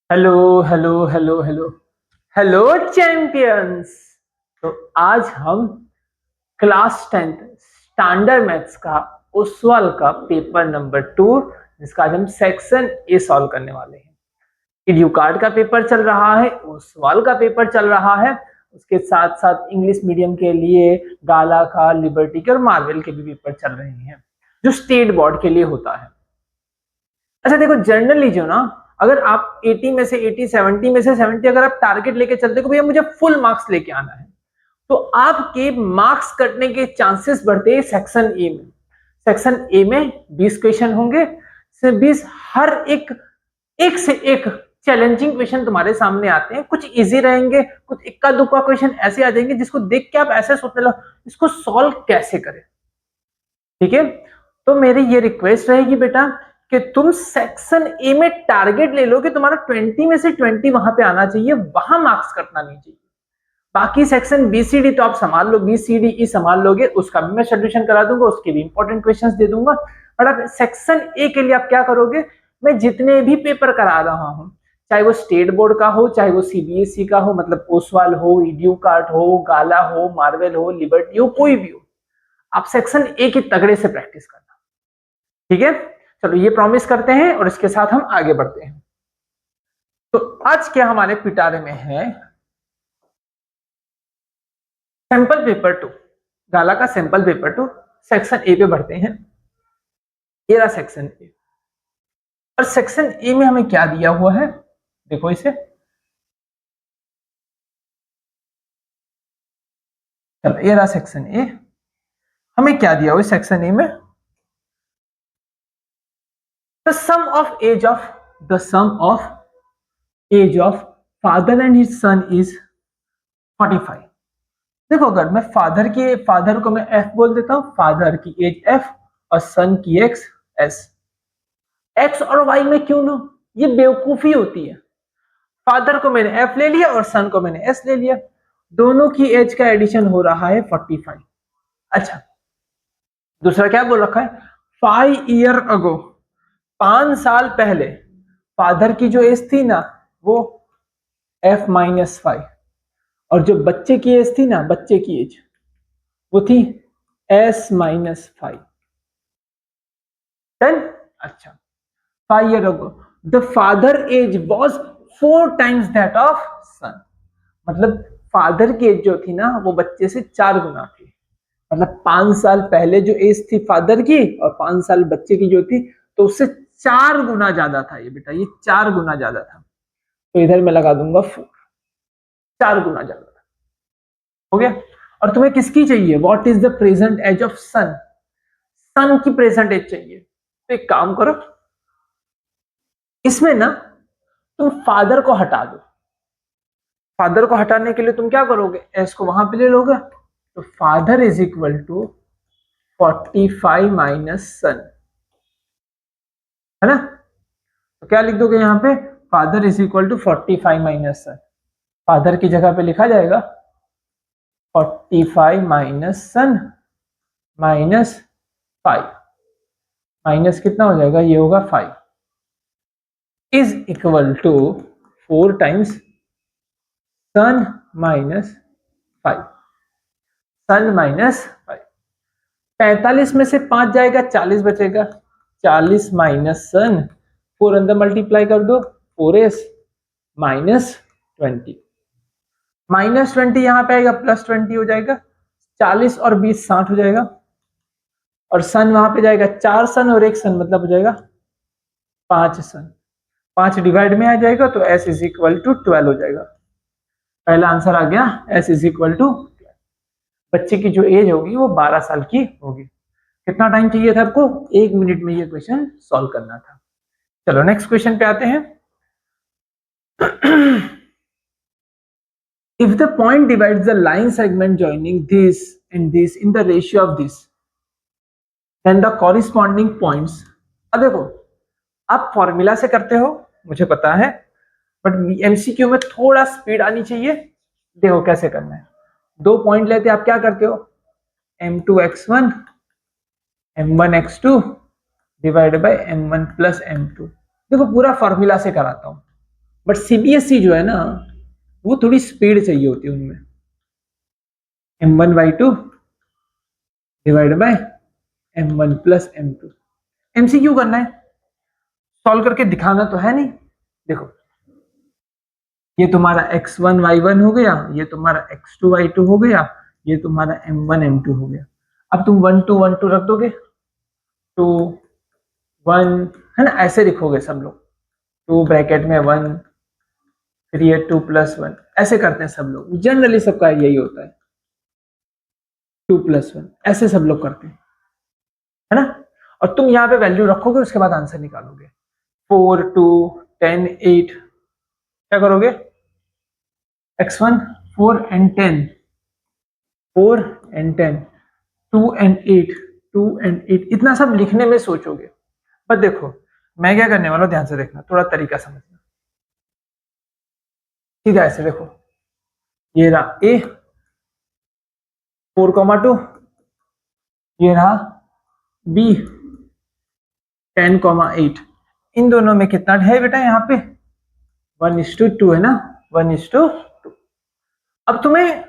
Hello hello hello hello hello champions. तो आज हम क्लास 10th स्टैंडर्ड मैथ्स का ओसवाल का पेपर नंबर 2 जिसका आज हम सेक्शन ए सॉल्व करने वाले हैं। इडू कार्ड का पेपर चल रहा है, ओसवाल का पेपर चल रहा है, उसके साथ साथ इंग्लिश मीडियम के लिए गाला का, लिबर्टी के और मार्वल के भी पेपर चल रहे हैं जो स्टेट बोर्ड के लिए होता है। अच्छा देखो, जनरली जो ना, अगर आप 80 में से 80, 70 में से 70 अगर आप टारगेट लेके चलते हो भैया मुझे फुल मार्क्स लेके आना है, तो आपके मार्क्स कटने के चांसेस बढ़ते हैं सेक्शन ए में। सेक्शन ए में 20 क्वेश्चन होंगे, से 20 हर एक से एक चैलेंजिंग क्वेश्चन तुम्हारे सामने आते हैं। कुछ इजी रहेंगे, कुछ इक्का दुक्का क्वेश्चन ऐसे आ जाएंगे जिसको देख के आप ऐसे सोचने लगो इसको सॉल्व कैसे करें। ठीक है, तो मेरी ये रिक्वेस्ट रहेगी बेटा कि तुम सेक्शन ए में टारगेट ले लो कि तुम्हारा 20 में से 20 वहां पे आना चाहिए, वहां मार्क्स कटना नहीं चाहिए। बाकी सेक्शन बी सी डी तो आप संभाल लो, बी सी डी ई संभाल लोगे, उसका भी मैं सोल्यूशन करा दूंगा, उसके भी इंपॉर्टेंट क्वेश्चंस दे दूंगा। बट अब सेक्शन ए के लिए आप क्या करोगे, मैं जितने भी पेपर करा रहा हूं, चाहे वो स्टेट बोर्ड का हो, चाहे वो सीबीएसई का हो, मतलब ओसवाल हो, इड्यू कार्ड हो, गाला हो, मार्वल हो, लिबर्टी हो, कोई भी हो, आप सेक्शन ए की तगड़े से प्रैक्टिस करना। ठीक है, चलो ये प्रॉमिस करते हैं और इसके साथ हम आगे बढ़ते हैं। तो आज क्या हमारे पिटारे में है, सैंपल पेपर 2, गाला का सैंपल पेपर 2 सेक्शन ए पे बढ़ते हैं। ये रहा सेक्शन ए, और सेक्शन ए में हमें क्या दिया हुआ है, देखो इसे। चलो ये रहा सेक्शन ए, हमें क्या दिया हुआ है सेक्शन ए में, the sum of age of father and his son is 45। देखो, अगर मैं फादर को मैं एफ बोल देता हूं, फादर की एज एफ और सन की एक्स और वाई में क्यों लो, ये बेवकूफी होती है। फादर को मैंने एफ ले लिया और सन को मैंने एस ले लिया, दोनों की एज का एडिशन हो रहा है 45। अच्छा, दूसरा क्या बोल रखा है, 5 ईयर अगो, 5 साल पहले फादर की जो एज थी ना वो F-5, और जो बच्चे की एज थी ना, बच्चे की एज वो थी S-5। डन। अच्छा, 5 year ago the father age was 4 times that of son, मतलब फादर की एज जो थी ना वो बच्चे से 4 गुना थी। मतलब 5 साल पहले जो एज थी फादर की और 5 साल बच्चे की जो थी, तो उससे 4 गुना ज्यादा था ये बेटा, ये 4 गुना ज्यादा था। तो इधर मैं लगा दूंगा 4, 4 गुना ज्यादा था। हो गया। और तुम्हें किसकी चाहिए, what is the present age of son, son की प्रेजेंट एज चाहिए। तो एक काम करो, इसमें ना तुम फादर को हटा दो। फादर को हटाने के लिए तुम क्या करोगे, एस को वहां पे ले लोगे, तो father is equal to 45 minus son, है ना। तो क्या लिख दोगे यहाँ पे, father is equal to 45 minus son. Father की जगह पे लिखा जाएगा 45 माइनस सन माइनस 5, माइनस कितना हो जाएगा, ये होगा 5, is equal to 4 times son minus 5, son minus 5। 45 में से 5 जाएगा, 40 बचेगा, 40 माइनस सन, 4 अंदर मल्टीप्लाई कर दो, 4s माइनस 20, माइनस 20 यहां पे आएगा, प्लस 20 हो जाएगा, 40 और 20 60 हो जाएगा, और सन वहां पे जाएगा, 4 सन और 1 सन मतलब हो जाएगा 5 सन, 5 डिवाइड में आ जाएगा, तो s इज इक्वल टू 12 हो जाएगा। पहला आंसर आ गया, s इज इक्वल टू, बच्चे की जो एज होगी वो 12 साल की होगी। कितना टाइम चाहिए था आपको, 1 मिनट में ये क्वेश्चन सॉल्व करना था। चलो नेक्स्ट क्वेश्चन पे आते हैं। If the point divides the line segment joining this and this in the ratio of this, then the corresponding points, अब देखो आप फॉर्मूला से करते हो मुझे पता है, बट एमसीक्यू में थोड़ा स्पीड आनी चाहिए। देखो कैसे करना है, 2 पॉइंट लेते आप क्या करते हो, m2x1 m1x2 divide by m1 plus m2। देखो पूरा फॉर्मूला से कराता हूं, बट सीबीएसई जो है ना, वो थोड़ी स्पीड चाहिए होती है उनमें। m1/2 divide by m1 plus m2। MCQ करना है, सॉल्व करके दिखाना तो है नहीं। देखो ये तुम्हारा x1y1 हो गया, ये तुम्हारा x2y2 हो गया, ये तुम्हारा m1 m2 हो गया। अब तुम 1 2 1 2 रख दोगे, 2 1 है ना, ऐसे लिखोगे सब लोग, 2 ब्रैकेट में 1, फिर ये 2 प्लस 1, ऐसे करते हैं सब लोग, जनरली सबका यही होता है, 2 प्लस 1 ऐसे सब लोग करते हैं, है ना। और तुम यहाँ पे वैल्यू रखोगे, उसके बाद आंसर निकालोगे। 4 2 10 8, क्या करोगे, x1 4 and 10, 4 and 10, 2 and 8, 2 and 8, इतना सब लिखने में सोचोगे। पर देखो मैं क्या करने वाला हूं, ध्यान से देखना, थोड़ा तरीका समझना। सीधा ऐसे देखो, ये रहा a 4,2, ये रहा b 10,8। इन दोनों में कितना है बेटा, यहाँ पे 1:2 है ना, 1:2। अब तुम्हें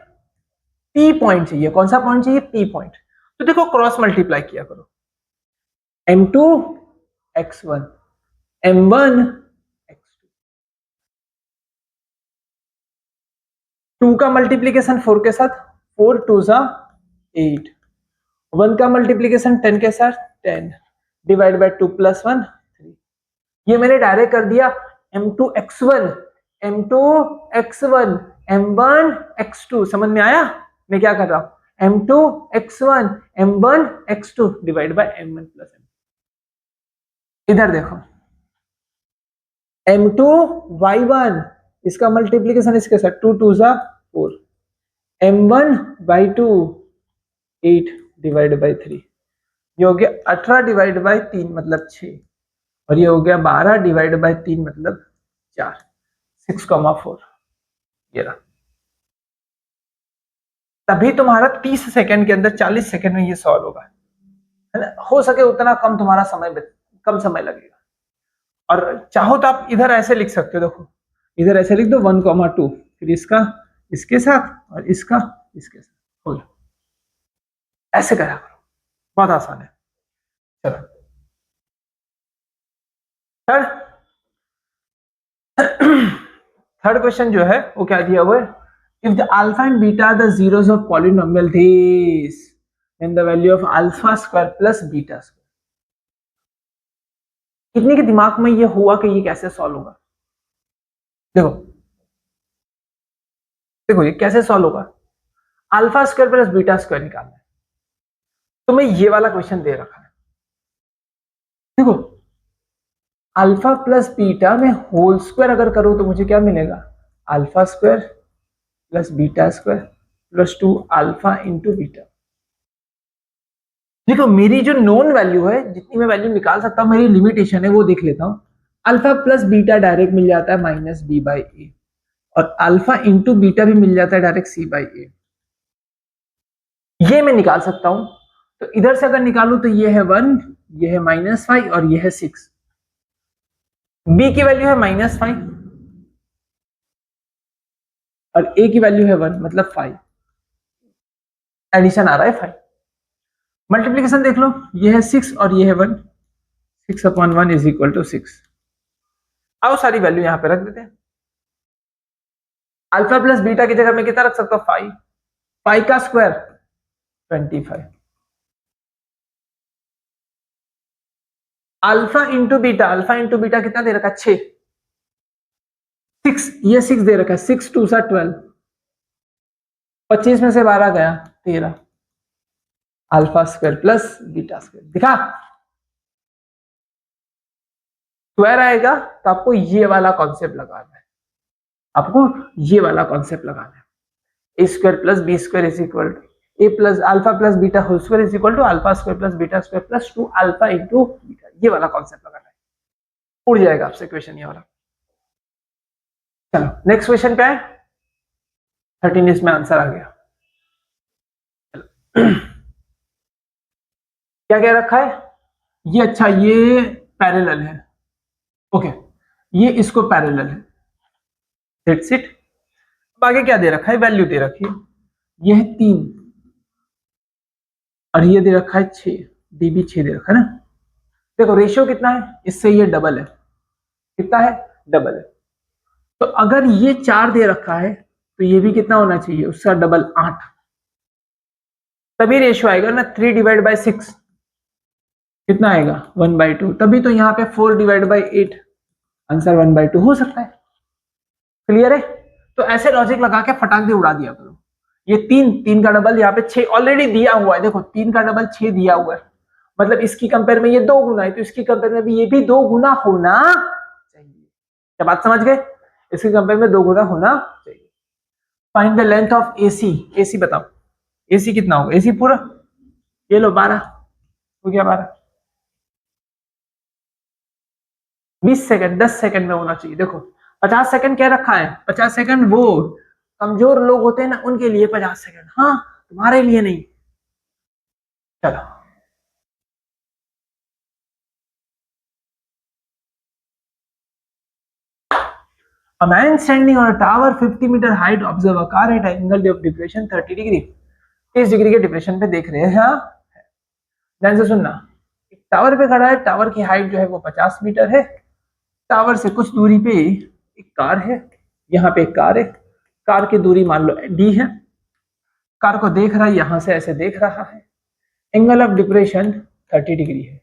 p पॉइंट चाहिए, कौन सा पॉइंट चाहिए, p पॉइंट। तो देखो क्रॉस मल्टीप्लाई किया करो, m2 x1 m1 x2, 2 का मल्टीप्लीकेशन 4 के साथ, 4 2 सा 8, 1 का मल्टीप्लीकेशन 10 के साथ 10, डिवाइड बाय 2 प्लस 1 3। ये मैंने डायरेक्ट कर दिया m2 x1 m2 x1 m1 x2। समझ में आया मैं क्या कर रहा हूं, m2 x1 m1 x2 divide by m1 plus m। इधर देखो m2 y1, इसका मल्टीप्लीकेशन इसके साथ 2 2 सा 4, m1/2 8 डिवाइड बाय 3, ये हो गया 18 डिवाइड बाय 3 मतलब 6, और ये हो गया 12 डिवाइड बाय 3 मतलब 4, 6,4। ये रहा। तभी तुम्हारा 30 सेकंड के अंदर 40 सेकंड में ये सॉल्व होगा, है ना। हो सके उतना कम तुम्हारा कम समय लगेगा। और चाहो तो आप इधर ऐसे लिख सकते हो, देखो इधर ऐसे लिख दो 1,2, फिर इसका इसके साथ और इसका इसके साथ, हो गया। ऐसे करा करो, बहुत आसान है। चलो थर्ड क्वेश्चन जो है वो क्या दिया हुआ है, if the alpha and beta are the zeros of polynomial this then the value of alpha square plus beta square. कितने के दिमाग में ये हुआ कि ये कैसे सॉल्व होगा। देखो देखो ये कैसे सॉल्व होगा, alpha square plus beta square निकालना है। तुम्हें ये वाला क्वेश्चन दे रखा है, देखो अल्फा प्लस बीटा में होल स्क्वायर अगर करो तो मुझे क्या मिलेगा, alpha square plus beta square plus 2 alpha into beta. देखो मेरी जो नोन वैल्यू है, जितनी मैं वैल्यू निकाल सकता हूं, मेरी लिमिटेशन है वो देख लेता हूं। अल्फा प्लस बीटा डायरेक्ट मिल जाता है -b/a, और अल्फा इंटू बीटा भी मिल जाता है डायरेक्ट c/a, ये मैं निकाल सकता हूं। तो इधर से अगर निकालू तो ये है 1, ये है -5 और ये है 6। b की वैल्यू है -5 और a की वैल्यू है 1, मतलब 5, एडिशन आ रहा है 5। मल्टीप्लीकेशन देख लो, ये है 6 और ये है 1, 6/1 इज इक्वल टू 6। आओ सारी वैल्यू यहां पे रख देते हैं। अल्फा प्लस बीटा की जगह मैं कितना रख सकता हूं, 5, 5 का स्क्वायर 25, अल्फा इंटू बीटा कितना दे रखा है, 6, 6, ये 6 दे रखा है, 6 2 सा 12, 25 में से 12 गया 13, alpha square plus beta square दिखा। स्क्वायर आएगा तो आपको ये वाला कॉन्सेप्ट लगाना है, आपको ये वाला कॉन्सेप्ट लगाना है, A square plus B square is equal to A plus alpha plus beta whole square is equal to alpha square plus beta square plus 2 alpha into beta, ये वाला कॉन्सेप्ट लगाना है। उड़ जाएगा आपसे क्वेश्चन ये वाला। चलो नेक्स्ट क्वेश्चन पे है, 13 इसमें आंसर आ गया। क्या क्या रखा है ये, अच्छा ये पैरेलल है, ओके ये इसको पैरेलल है, दैट्स इट। अब आगे क्या दे रखा है, वैल्यू दे रखी है, ये है 3 और ये दे रखा है 6, डी भी 6 दे रखा है ना। देखो रेशियो कितना है, इससे ये डबल है, कितना है, डबल है। तो अगर ये 4 दे रखा है तो ये भी कितना होना चाहिए, उसका डबल 8, तभी रेशियो आएगा ना। 3 डिवाइड बाई 6 कितना आएगा, 1/2, तभी तो यहाँ पे 4 डिवाइड बाई 8 आंसर 1/2 हो सकता है। क्लियर है। तो ऐसे लॉजिक लगा के फटाक दे उड़ा दिया करो। ये 3 का डबल यहाँ पे 6 ऑलरेडी दिया हुआ है, देखो 3 का डबल 6 दिया हुआ है, मतलब इसकी कंपेयर में ये 2 गुना है, तो इसकी कंपेयर में भी ये भी 2 गुना होना चाहिए। क्या बात समझ गए, इसकी कंपेयर में 2 गुना होना चाहिए। Find the length of AC, AC बताओ, एसी कितना होगा, एसी पूरा, ये लो 12 हो गया, 12 20 सेकंड 10 सेकंड में होना चाहिए। देखो 50 सेकंड क्या रखा है, 50 सेकंड वो कमजोर लोग होते हैं ना उनके लिए 50 सेकंड, हाँ तुम्हारे लिए नहीं। चलो A man standing on a tower 50 metre height observe a car at angle of depression 30 degree, 30 degree के डिप्रेशन पे देख रहे हैं। हाँ ध्यान से सुनना, एक टावर पे खड़ा है, टावर की हाइट जो है वो 50 मीटर है, टावर से कुछ दूरी पे एक कार है, यहाँ पे एक कार है, कार की दूरी मान लो डी है, कार को देख रहा है, यहां से ऐसे देख रहा है, एंगल ऑफ डिप्रेशन 30 डिग्री है।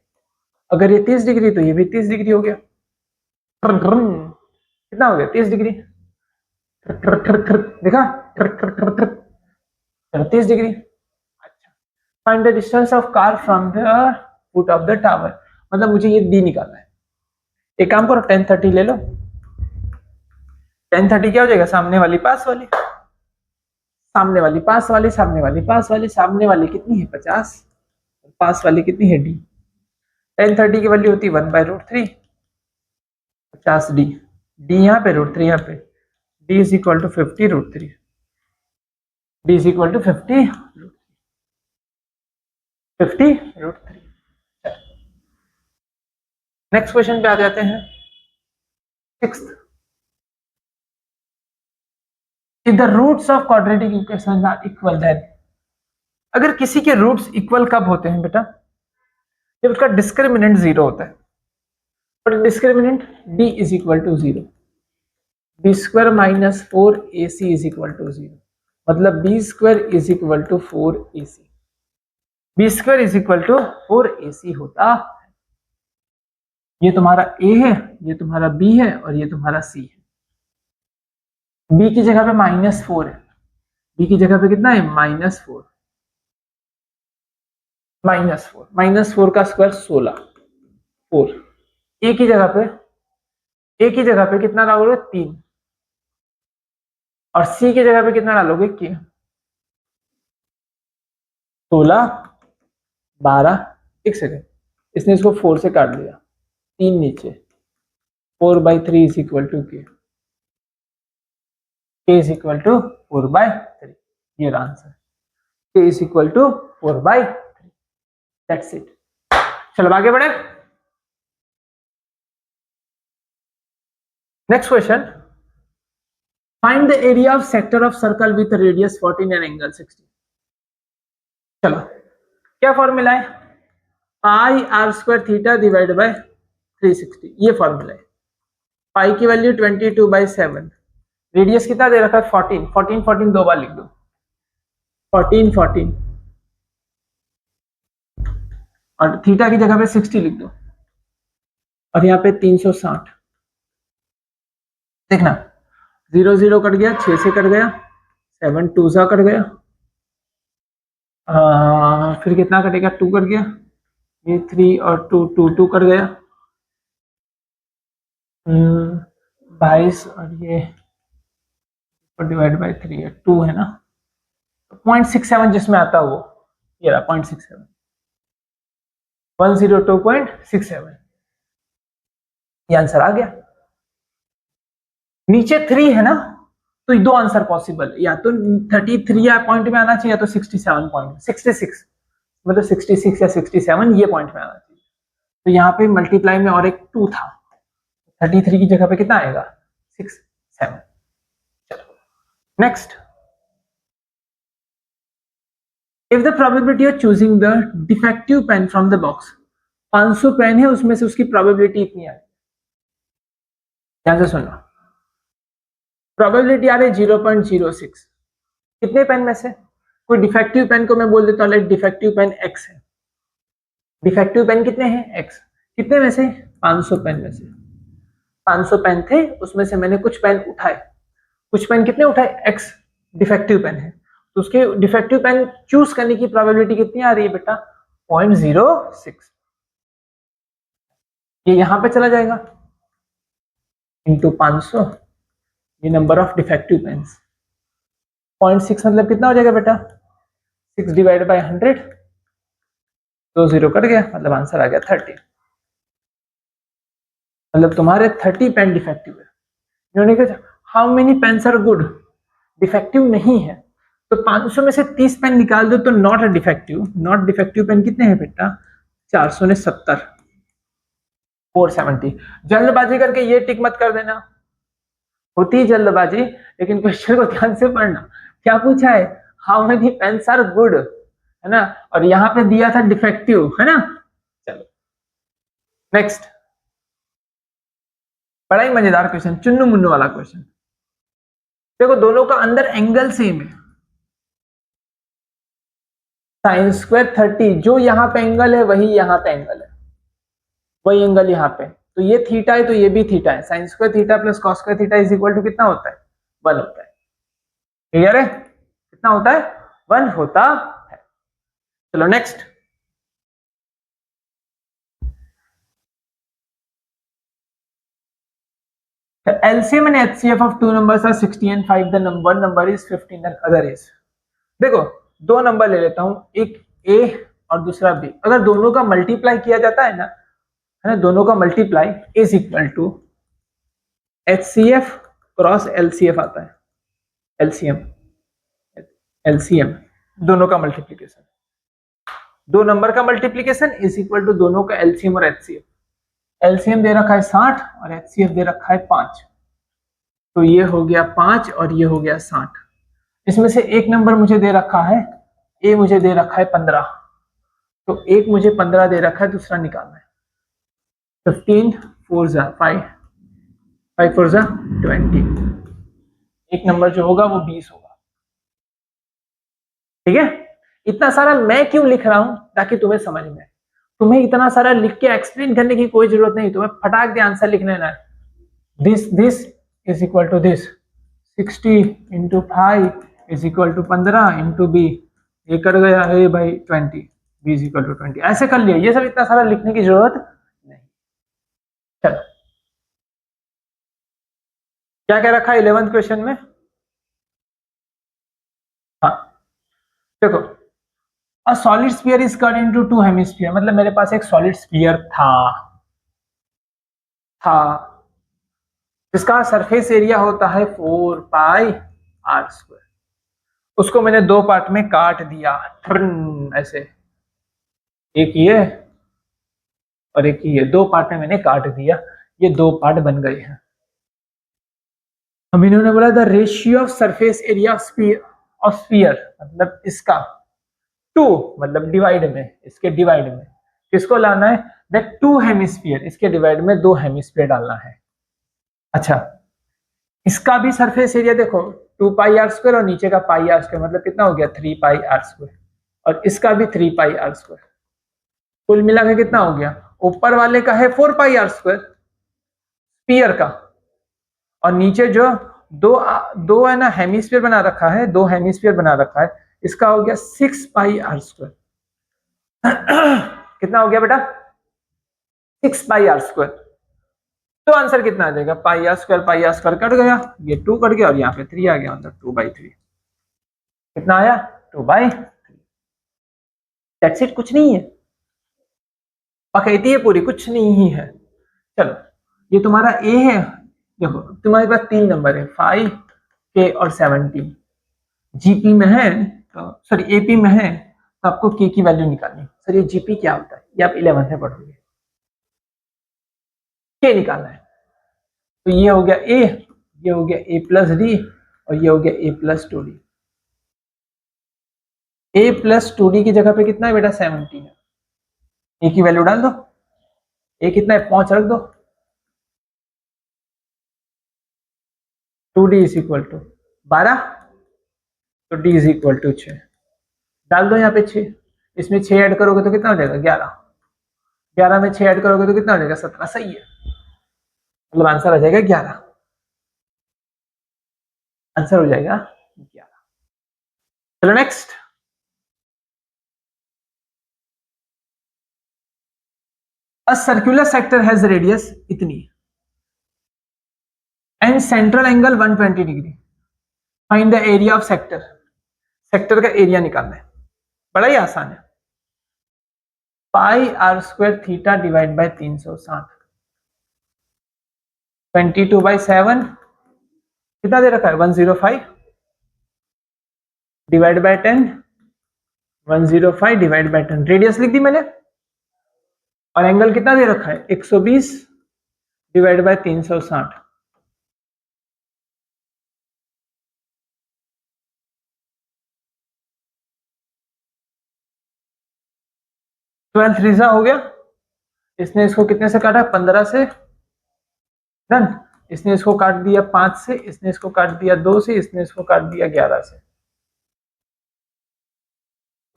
अगर ये 30 डिग्री तो ये भी 30 डिग्री हो गया, कितना हो गया 30 डिग्री, देखा 30 डिग्री। अच्छा, find the distance of car from the foot of the tower, मतलब मुझे ये डी निकालना है। एक काम करो 1030 ले लो, 1030 क्या हो जाएगा, सामने वाली पास वाली, सामने वाली पास वाली, सामने वाली पास वाली, सामने वाली कितनी है 50, पास वाली कितनी है डी, 1030 की वैल्यू होती है 1/√3 50 डी, डी यहाँ पे √3 यहाँ पे, d is equal to 50√3, d is equal to 50√3। Next question पे आ जाते हैं, 6th, if the roots of quadratic equations are equal then, अगर किसी के रूट्स इक्वल कब होते हैं बेटा, जब उसका डिस्क्रिमिनेंट 0 होता है, और discriminant b is equal to 0, b square minus 4ac is equal to 0, मतलब b square is equal to 4ac, b square is equal to 4ac होता है। ये तुम्हारा a है, ये तुम्हारा b है और ये तुम्हारा c है। b की जगह पे -4 है, b की जगह पे कितना है -4, -4 का स्क्वायर 16, 4, a की जगह पे कितना डालोगे 3, और c की जगह पे कितना डालोगे 16 12, एक सेकेंड, इसने इसको 4 से काट दिया, 3 नीचे, 4/3 is equal to k is equal to 4/3, ये answer, k is equal to 4/3, that's it. चलो आगे बढ़े, next question, find the area of sector of circle with radius 14 and angle 60। चलो क्या फॉर्मूला है, pi r square theta divide by 360, ये formula है। पाई की वैल्यू 22/7, रेडियस कितना दे रखा है 14, 14 14 दो बार लिख दो, 14 14, और थीटा की जगह पे 60 लिख दो, और यहाँ पे 360, देखना 0 0 कट गया, 6 से कट गया, 7 2 सा कट गया, फिर कितना कटेगा 2 कट गया, ये 3 और 2 2 2 कट गया, 22 और ये डिवाइड बाय 3 है 2 है ना, 0.67 जिसमें आता है वो ये रहा 0.67, 102.67, ये आंसर आ गया। नीचे 3 है ना, तो ये दो आंसर पॉसिबल है, या तो 33 या पॉइंट में आना चाहिए, या तो 67 पॉइंट, 66 मतलब 66 या 67 ये पॉइंट में आना चाहिए। तो यहाँ पे मल्टीप्लाई में और एक 2 था, 33 की जगह पे कितना आएगा 6 7, next, if the probability of choosing the defective pen from the box, 500 pen है उसमें से उसकी प्रोबेबिलिटी इतनी है, ध्यान से सुनना, प्रोबेबिलिटी आ रही है 0.06, कितने पेन में से, कोई डिफेक्टिव पेन को मैं बोल देता हूँ डिफेक्टिव पेन x है, डिफेक्टिव पेन कितने हैं x, कितने में से, 500 पेन में से, 500 पेन थे उसमें से मैंने कुछ पेन उठाए, कुछ पेन कितने उठाए, x डिफेक्टिव पेन है, तो उसके डिफेक्टिव पेन चूज करने की प्रोबेबिलिटी कितनी आ रही है बेटा, 0.06, ये यहां पे चला जाएगा इंटू 500, ये नंबर ऑफ डिफेक्टिव पेन्स, 0.6 मतलब कितना हो जाएगा बेटा, 6 डिवाइड बाय 100, 2 0 कट गया, मतलब आंसर आ गया 30, मतलब तुम्हारे 30 पेन डिफेक्टिव है। इन्होंने कहा how many pens are good, defective नहीं है, तो 500 में से 30 पेन निकाल दो तो not a defective, not defective pen कितने हैं बेटा, 470, 470, जल्दबाजी करके ये टिक मत कर देना, होती है जल्दबाजी, लेकिन क्वेश्चन को ध्यान से पढ़ना, क्या पूछा है, how many pens are good, है ना, और यहाँ पे दिया था डिफेक्टिव, है ना। चलो नेक्स्ट, बड़ा ही मजेदार क्वेश्चन, चुन्नू मुन्नू वाला क्वेश्चन, देखो दोनों का अंदर एंगल सेम है, साइन स्क्वायर 30, जो यहाँ पे एंगल है वही यहाँ पे एंगल है, वही एंगल यहाँ पे, तो ये थीटा है तो ये भी थीटा है, sine square theta plus cos square theta is equal to कितना होता है, 1 होता है, क्लियर है, कितना होता है, 1 होता है। चलो next, the LCM and HCF of two numbers are 60 and 5, the one number is 15 and other is, देखो दो नंबर ले लेता हूं, एक A और दूसरा B, अगर दोनों का मल्टीप्लाई किया जाता है ना, है ना, दोनों का multiply is equal to HCF cross LCF आता है, LCM, LCM दोनों का मल्टीप्लीकेशन, दो नंबर का मल्टीप्लीकेशन इज इक्वल टू दोनों का LCM और HCF, LCM दे रखा है 60 और HCF दे रखा है 5, तो ये हो गया 5 और ये हो गया 60, इसमें से एक नंबर मुझे दे रखा है A, मुझे दे रखा है 15, तो एक मुझे 15 दे रखा है, दूसरा निकालना है, 15 4 जा 5, 5 4 जा 20, एक नंबर जो होगा वो 20 होगा, ठीक है। इतना सारा मैं क्यों लिख रहा हूं, ताकि तुम्हें समझ में, तुम्हें इतना सारा लिख के एक्सप्लेन करने की कोई जरूरत नहीं, तुम्हें फटाक दे आंसर लिख लेना है, this is equal to this, 60 into 5 is equal to 15 into b, ये कर गया है भाई 20, बी इज इक्वल टू 20, ऐसे कर लिया, ये सब इतना सारा लिखने की जरूरत नहीं। चलो क्या क्या रखा है 11th क्वेश्चन में, हाँ देखो, a solid sphere is cut into two hemisphere, मतलब मेरे पास एक सॉलिड स्फीयर था जिसका सरफेस एरिया होता है 4 पाई आर स्क्वायर, उसको मैंने दो पार्ट में काट दिया, ऐसे, एक ये और एक ये, दो पार्ट में मैंने काट दिया, ये दो पार्ट बन गए हैं। हम इन्होंने बोला the ratio of surface area of sphere, मतलब इसका टू, मतलब डिवाइड में, इसके डिवाइड में किसको लाना है, द टू हेमिस्फीयर, इसके डिवाइड में दो हेमिस्फीयर डालना है। अच्छा, इसका भी सरफेस एरिया देखो 2 पाई आर स्क्वायर और नीचे का पाई आर स्क्वायर, मतलब कितना हो गया 3 पाई आर स्क्वायर, और इसका भी 3 पाई आर स्क्वायर, कुल मिला के कितना हो गया, ऊपर वाले का है 4 पाई आर स्क्वायर स्फीयर का, और नीचे जो दो दो है ना हेमिस्फीयर बना रखा है, दो हेमिस्फीयर बना रखा है, इसका हो गया 6 पाई आर स्क्वायर, कितना हो गया बेटा, 6 पाई आर स्क्वायर, तो आंसर कितना आ जाएगा, पाई आर स्क्वायर कट गया, ये 2 कट गया और यहाँ पे 3 आ गया, मतलब 2/3, कितना आया 2/3, दैट्स इट, कुछ नहीं है, पकैती है पूरी, कुछ नहीं ही है। चलो ये तुम्हारा ए है, देखो तुम्हारे पास तीन नंबर है 5 के और 17, जीपी में है तो सॉरी एपी में है, तो आपको के की वैल्यू निकालनी, सर ये जीपी क्या होता है, ये आप 11th में पढ़ोगे, के निकालना है, तो ये हो गया ए, ये हो गया ए प्लस डी, और ये हो गया a plus two D. a plus two D की जगह पे कितना है बेटा 17 है, a की वैल्यू डाल दो, a कितना है 5 रख दो, 2d इज इक्वल टू 12, तो d इज इक्वल टू 6 डाल दो यहाँ पे 6, इसमें 6 ऐड करोगे तो कितना हो जाएगा 11, 11 में 6 ऐड करोगे तो कितना हो जाएगा 17, सही है, मतलब आंसर आ जाएगा 11, आंसर हो जाएगा 11। चलो next, a circular sector has radius इतनी and central angle 120 degree, find the area of sector, sector का एरिया निकालना है, बड़ा ही आसान है, pi r square theta divide by 360, 22/7 कितना दे रखा है 105 divide by 10, 105 divide by 10, radius लिख दी मैंने, और एंगल कितना दे रखा है 120 डिवाइड बाय 360, ट्वेल्थ रीजा हो गया, इसने इसको कितने से काटा 15 से, डन, इसने इसको काट दिया 5 से, इसने इसको काट दिया 2 से, इसने इसको काट दिया 11 से,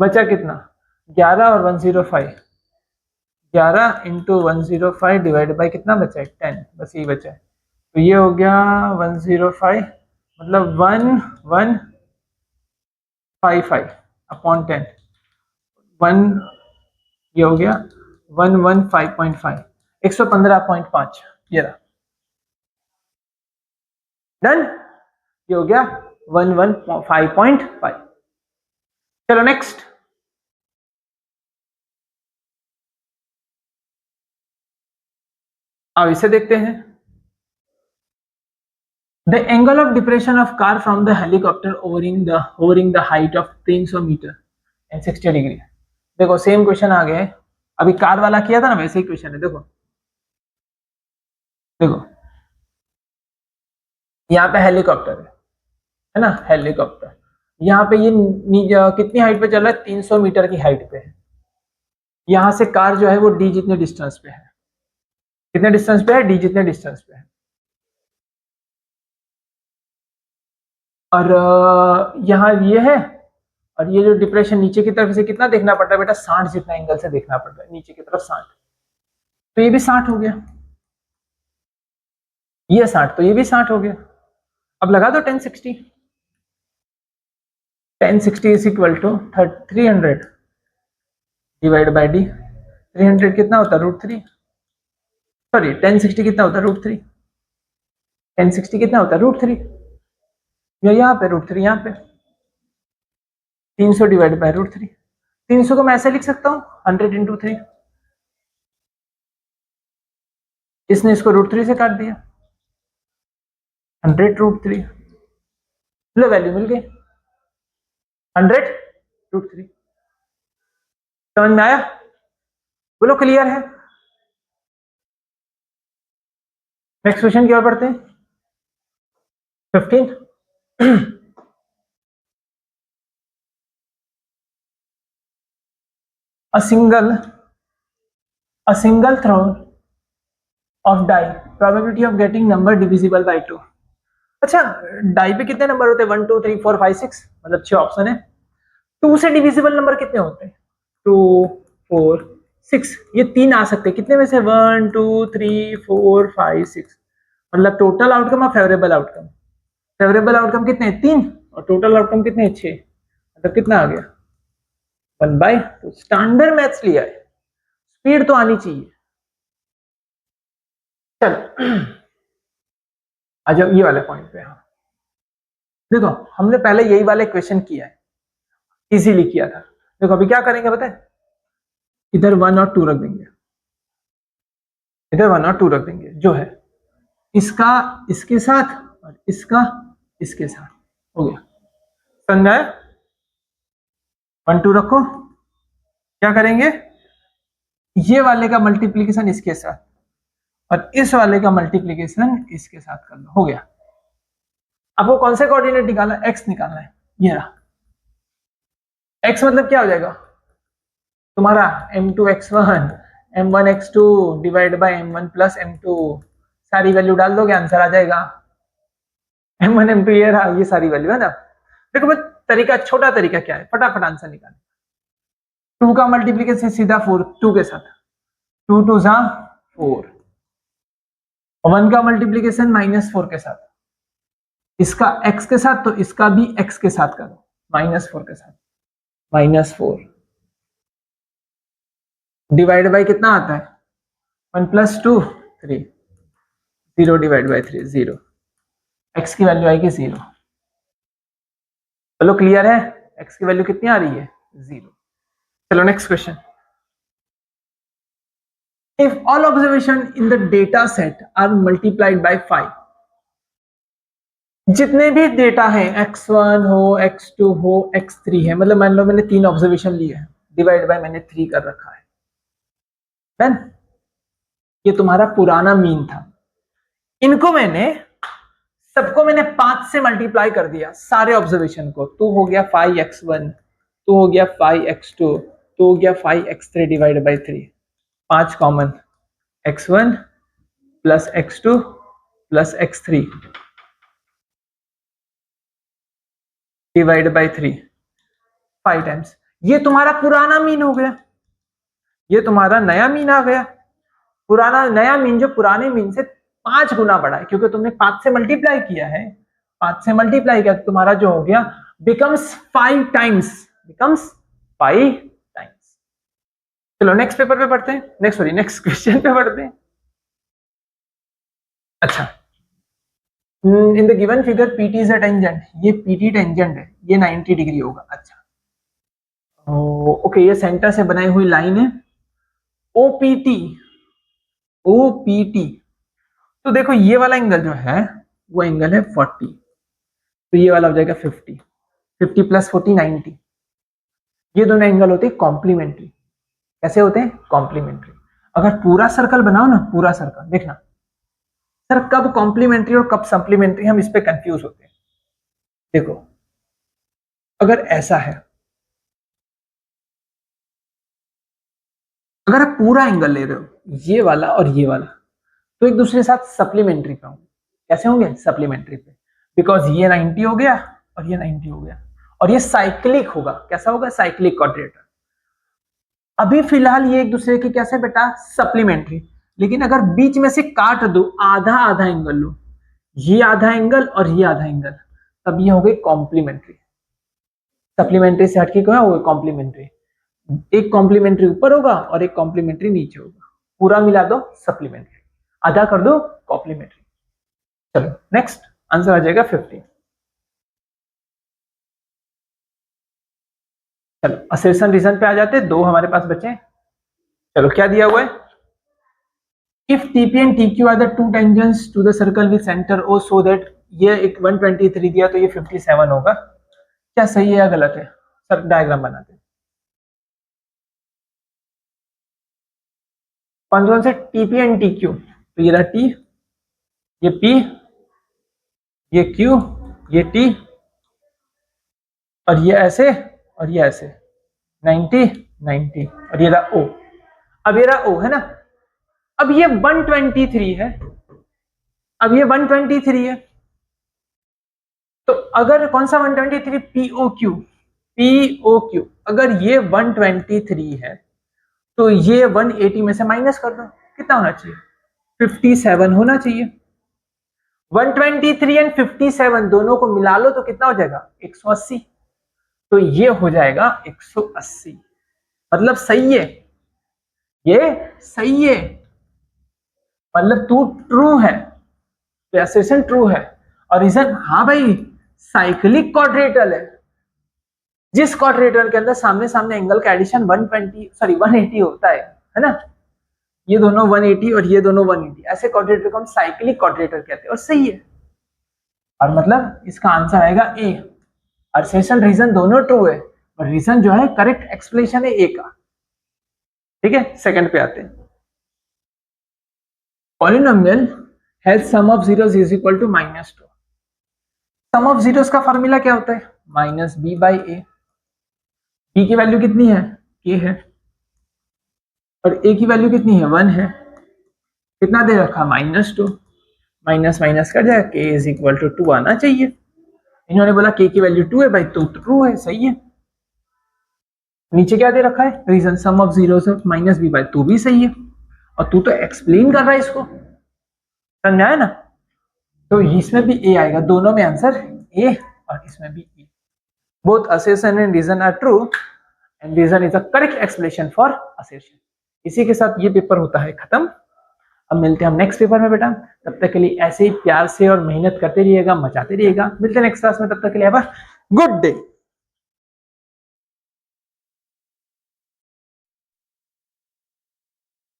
बचा कितना 11 और 105, 11 इंटू 105 डिवाइड बाई कितना बचा है 10, बस यही बचा है, तो ये हो गया 105 मतलब 1155 अपॉन 10, 1 ये हो गया 115.5, 115.5, ये रहा, डन, ये हो गया 115.5। चलो नेक्स्ट, अब इसे देखते हैं, the angle of depression of car from the helicopter hovering the height of 300 metre and 60 degree. देखो सेम क्वेश्चन आ गया है, अभी कार वाला किया था ना वैसे ही क्वेश्चन है, देखो देखो यहाँ पे हेलीकॉप्टर है ना, हेलीकॉप्टर यहाँ पे ये कितनी हाइट पे चल रहा है 300 मीटर की हाइट पे है, यहाँ से कार जो है वो डी जितने डिस्टेंस पे है, कितने डिस्टेंस पे है डी जितने डिस्टेंस पे है, और यहाँ ये है, और ये जो डिप्रेशन नीचे की तरफ से कितना देखना पड़ता है बेटा 60 जितना एंगल से देखना पड़ता है, नीचे की तरफ 60, तो ये भी 60 हो गया, ये 60 तो ये भी 60 हो गया, अब लगा दो 1060, 1060 is equal to 300 divide by d, 300 कितना होता है √3, सॉरी 1060 कितना होता है √3, 1060 कितना होता है √3, या यहाँ पे √3, यहाँ पे 300 डिवाइड बाई √3, 300 को मैं ऐसे लिख सकता हूँ 100 इंटू 3, इसने इसको √3 से काट दिया, 100 √3, लो वैल्यू मिल गई 100 √3, समझ में आया, बोलो क्लियर है। नेक्स्ट क्वेश्चन की ओर बढ़ते हैं, 15, a single throw of die, probability of getting number divisible by 2। अच्छा डाई पे कितने नंबर होते हैं 1 2 3 4 5 6, मतलब 6 ऑप्शन है, 2 से डिविजिबल नंबर कितने होते हैं 2 4 6, ये 3 आ सकते हैं, कितने में से 1 2 3 4 5 6, मतलब टोटल आउटकम और फेवरेबल आउटकम, फेवरेबल आउटकम कितने हैं 3 और टोटल आउटकम कितने हैं 6, मतलब कितना आ गया 1/, तो स्टैंडर्ड मैथ्स लिया है, स्पीड तो आनी चाहिए। चलो आ जाओ ये वाले पॉइंट पे, हाँ देखो हमने पहले यही वाले क्वेश्चन किया है, इजीली किया था, देखो अभी क्या करेंगे बताए, इधर 1 और 2 रख देंगे, इधर 1 और 2 रख देंगे, जो है इसका इसके साथ और इसका इसके साथ, हो गया, समझ आया, 1 2 रखो, क्या करेंगे ये वाले का मल्टीप्लीकेशन इसके साथ और इस वाले का मल्टीप्लीकेशन इसके साथ कर लो, हो गया, आपको कौन से कोऑर्डिनेट निकालना है, एक्स निकालना है। ये रहा एक्स, मतलब क्या हो जाएगा तुम्हारा m2x1 m1x2 divide by m1 plus m2, सारी वैल्यू डाल दोगे आंसर आ जाएगा m1 m2, ये रहा, ये सारी वैल्यू है ना। देखो बस तरीका, छोटा तरीका क्या है, फटाफट आंसर निकाले। 2 का मल्टीप्लीकेशन सीधा 4, 2 के साथ 2 2 जा 4, 1 का मल्टीप्लीकेशन -4 के साथ, इसका x के साथ तो इसका भी x के साथ करो, -4 के साथ, -4 डिवाइड बाय कितना आता है 1 + 2 3, 0 डिवाइड बाय 3 0, x की वैल्यू आएगी 0। चलो क्लियर है, x की वैल्यू कितनी आ रही है 0। चलो next question. If all observation in the data set are multiplied by 5, जितने भी डेटा है x1 हो, x2 हो, x3 है, मतलब मान लो मैंने 3 ऑब्जर्वेशन लिए हैं, डिवाइड बाय मैंने 3 कर रखा है, डन। ये तुम्हारा पुराना मीन था, इनको मैंने सबको मैंने 5 से मल्टीप्लाई कर दिया, सारे ऑब्जर्वेशन को, तो हो गया 5x1, तो हो गया 5x2, तो हो गया 5x3 divide by 3, 5 common, x1 plus x2 plus x3 divide by 3, 5 times. ये तुम्हारा पुराना मीन हो गया, ये तुम्हारा नया मीन आ गया। पुराना नया मीन जो पुराने मीन से 5 गुना बड़ा है, क्योंकि तुमने 5 से मल्टीप्लाई किया है, 5 से मल्टीप्लाई किया, तुम्हारा जो हो गया बिकम्स 5 टाइम्स, बिकम्स 5 टाइम्स। चलो नेक्स्ट पेपर पे पढ़ते हैं, नेक्स्ट क्वेश्चन पे पढ़ते हैं। अच्छा, in the given figure PT is a tangent, ये PT टेंजेंट है, ये 90 डिग्री होगा। अच्छा ओके, ये सेंटर से बनाई हुई लाइन है OPT, OPT। तो देखो ये वाला एंगल जो है वो एंगल है 40, तो ये वाला हो जाएगा 50, 50 + 40 90। ये दोनों एंगल होते हैं कॉम्प्लीमेंट्री। कैसे होते हैं कॉम्प्लीमेंट्री। अगर पूरा सर्कल बनाओ ना, पूरा सर्कल, देखना सर कब कॉम्प्लीमेंट्री और कब सप्लीमेंट्री, हम इस पे कंफ्यूज होते हैं। देखो अगर ऐसा है, अगर आप पूरा एंगल ले रहे हो ये वाला और ये वाला, तो एक दूसरे के साथ सप्लीमेंट्री पे होंगे। कैसे होंगे सप्लीमेंट्री पे, बिकॉज ये 90 हो गया और ये 90 हो गया, और ये साइक्लिक होगा। कैसा होगा साइक्लिक क्वाड्रेटर। अभी फिलहाल ये एक दूसरे के कैसे बेटा सप्लीमेंट्री, लेकिन अगर बीच में से काट दो, आधा आधा एंगल लो, ये आधा एंगल और ये आधा एंगल, तब ये हो गए कॉम्प्लीमेंट्री। सप्लीमेंट्री से हटके क्या हो गए कॉम्प्लीमेंट्री। एक कॉम्प्लीमेंट्री ऊपर होगा और एक कॉम्प्लीमेंट्री नीचे होगा, पूरा मिला दो सप्लीमेंट्री, आधा कर दो कॉम्प्लीमेंट्री। चलो नेक्स्ट आंसर आ जाएगा 50। चलो असर्शन रीजन पे आ जाते, दो हमारे पास बचे। चलो क्या दिया हुआ है, if TP and TQ are the two tangents to the circle with centre O so that, ये एक 123 दिया तो ये 57 होगा। क्या सही है या गलत है, सर डायग्राम बनाते हैं। कौन से TP एंड TQ, तो ये रहा T, ये P, ये Q, ये T, और ये ऐसे और ये ऐसे 90 90, और ये रहा O। अब ये रहा O है ना, अब ये 123 है, अब ये 123 है, तो अगर कौन सा 123 POQ, POQ अगर ये 123 है तो ये 180 में से माइनस कर दो, कितना होना चाहिए 57 होना चाहिए। 123 एंड 57 दोनों को मिला लो तो कितना हो जाएगा 180, तो ये हो जाएगा 180, मतलब सही है, ये सही है, मतलब तू ट्रू है, तो असर्शन ट्रू है। और रीजन, हाँ भाई साइक्लिक क्वाड्रेटर है, जिस क्वाड्रेटर के अंदर सामने सामने एंगल का एडिशन 180 होता है ना, ये दोनों 180 और ये दोनों 180, ऐसे क्वाड्रेटर को हम साइक्लिक क्वाड्रेटर कहते हैं, और सही है। और मतलब इसका आंसर आएगा ए। असर्शन रीजन दोनों ट्रू है, और रीजन जो है करेक्ट एक्सप्लेनेशन है ए का। ठीक है, सेकंड पे आते हैं। Polynomial has sum of zeros is equal to -2। Sum of zeros का फॉर्मूला क्या होता है? Minus b by a. B की वैल्यू कितनी है? के है, और ए की वैल्यू कितनी है? 1 है। कितना दे रखा? -2। माइनस माइनस कर जाएगा, के इज इक्वल टू 2 आना चाहिए। इन्होंने बोला के की वैल्यू 2 है भाई, तो ट्रू है, सही है। नीचे क्या दे रखा है? Reason sum of zeros of minus b by, तू भी सही है, और तू तो एक्सप्लेन कर रहा है इसको, समझ आया ना? तो इसमें भी ए आएगा, दोनों में आंसर ए और इसमें भी A. Both assertion and reason are true and reason is a correct explanation for assertion। इसी के साथ ये पेपर होता है खत्म। अब मिलते हैं हम नेक्स्ट पेपर में बेटा, तब तक के लिए ऐसे ही प्यार से और मेहनत करते रहिएगा, मचाते रहिएगा। मिलते हैं नेक्स्ट क्लास में, तब तक के लिए गुड डे।